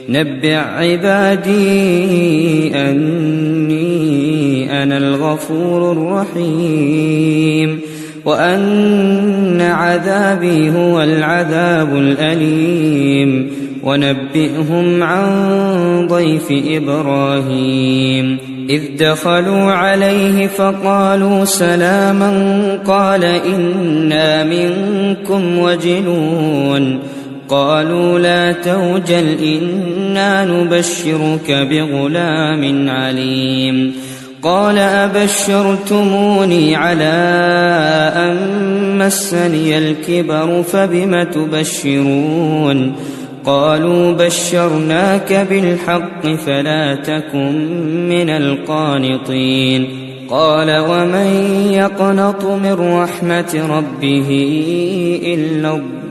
نبئ عبادي أني أنا الغفور الرحيم وأن عذابي هو العذاب الأليم ونبئهم عن ضيف إبراهيم إذ دخلوا عليه فقالوا سلاما قال إنا منكم وجلون قالوا لا توجل إنا نبشرك بغلام عليم قال أبشرتموني على أن مسني الكبر فبم تبشرون قالوا بشرناك بالحق فلا تكن من القانطين قال ومن يقنط من رحمة ربه إلا الضالون